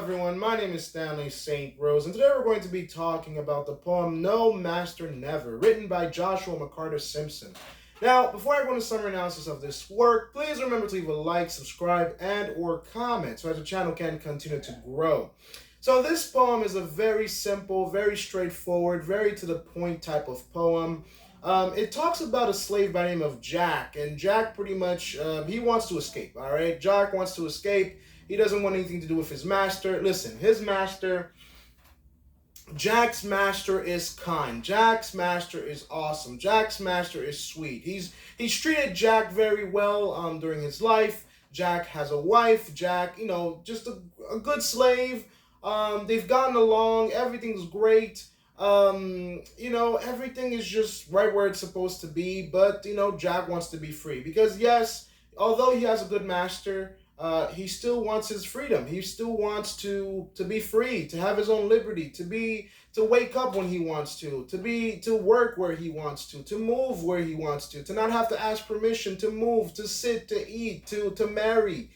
everyone, my name is Stanley St. Rose, and today we're going to be talking about the poem No Master Never, written by Joshua McCarter Simpson. Now, before I go into summary analysis of this work, please remember to leave a like, subscribe, and or comment so as the channel can continue to grow. So this poem is a very simple, very straightforward, very to the point type of poem. It talks about a slave by the name of Jack, and Jack pretty much, he wants to escape, all right? Jack wants to escape. He doesn't want anything to do with his master. Listen, Jack's master is kind. Jack's master is awesome. Jack's master is sweet. He's treated Jack very well during his life. Jack has a wife. Jack, just a good slave. They've gotten along. Everything's great. Everything is just right where it's supposed to be. But, Jack wants to be free. Because, yes, although he has a good master, he still wants his freedom. He still wants to be free, to have his own liberty, to wake up when he wants to work where he wants to move where he wants to not have to ask permission to move, to sit, to eat, to marry.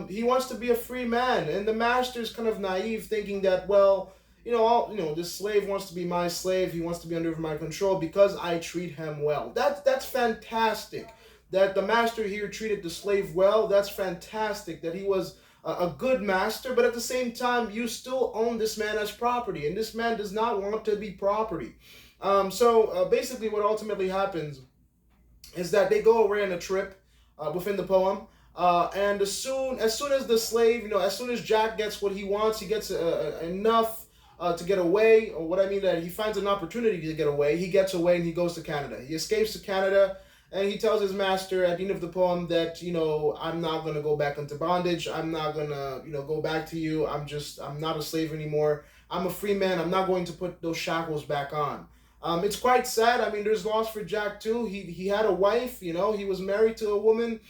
He wants to be a free man, and the master's kind of naive, thinking that, well, this slave wants to be my slave. He wants to be under my control because I treat him well. That's fantastic. That the master here treated the slave well, that's fantastic. That he was a good master, but at the same time, you still own this man as property, and this man does not want to be property. Basically what ultimately happens is that they go away on a trip within the poem, and as soon as the slave, as soon as Jack gets what he wants, he gets enough to get away, or what I mean that he finds an opportunity to get away, he gets away and he goes to Canada. He escapes to Canada. And he tells his master at the end of the poem that, I'm not going to go back into bondage. I'm not going to, go back to you. I'm not a slave anymore. I'm a free man. I'm not going to put those shackles back on. It's quite sad. I mean, there's loss for Jack too. He had a wife, he was married to a woman,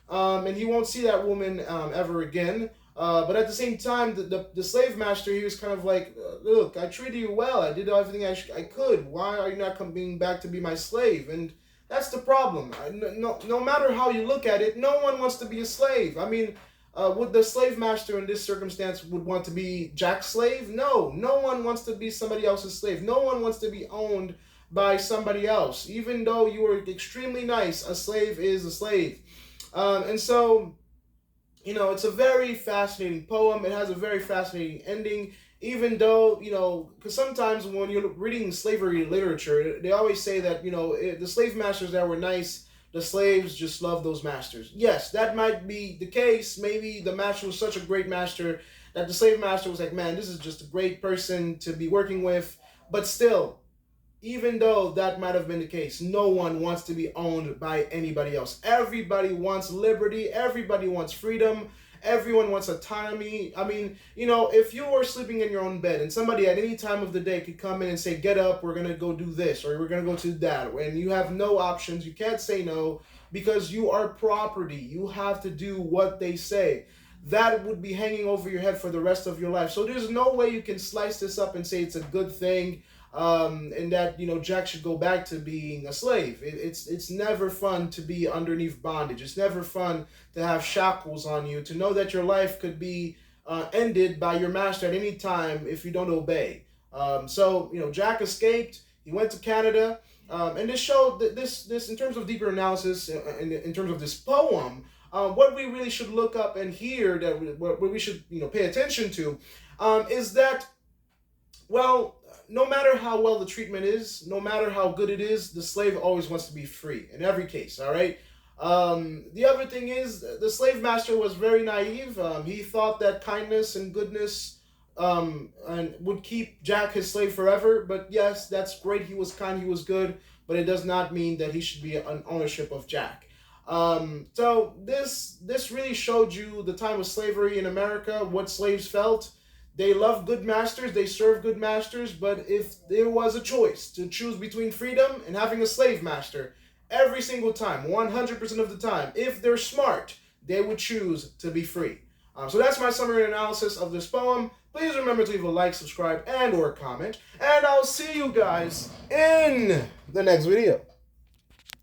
and he won't see that woman ever again. But at the same time, the slave master, he was kind of like, look, I treated you well. I did everything I could. Why are you not coming back to be my slave? And that's the problem. No matter how you look at it, no one wants to be a slave. I mean, would the slave master in this circumstance would want to be Jack's slave? No one wants to be somebody else's slave. No one wants to be owned by somebody else. Even though you were extremely nice, a slave is a slave. It's a very fascinating poem. It has a very fascinating ending. Even though, because sometimes when you're reading slavery literature, they always say that, the slave masters that were nice, the slaves just love those masters. Yes, that might be the case. Maybe the master was such a great master that the slave master was like, man, this is just a great person to be working with. But still, even though that might have been the case, no one wants to be owned by anybody else. Everybody wants liberty. Everybody wants freedom. Everyone wants autonomy. I mean, if you were sleeping in your own bed and somebody at any time of the day could come in and say, get up, we're going to go do this, or we're going to go to that, and you have no options, you can't say no because you are property. You have to do what they say. That would be hanging over your head for the rest of your life. So there's no way you can slice this up and say it's a good thing, and that, Jack should go back to being a slave. It's never fun to be underneath bondage. It's never fun to have shackles on you, to know that your life could be ended by your master at any time if you don't obey. Jack escaped. He went to Canada, and this showed that this in terms of deeper analysis, in terms of this poem, what we really should look up and hear, what we should pay attention to, is that, well, no matter how well the treatment is, no matter how good it is, the slave always wants to be free in every case, all right? The other thing is, the slave master was very naive. He thought that kindness and goodness and would keep Jack his slave forever. But yes, that's great. He was kind, he was good, but it does not mean that he should be an ownership of Jack. So this really showed you the time of slavery in America, what slaves felt. They loved good masters, they served good masters, but if there was a choice to choose between freedom and having a slave master, every single time, 100% of the time, if they're smart, they would choose to be free. So that's my summary and analysis of this poem. Please remember to leave a like, subscribe, and or comment, and I'll see you guys in the next video.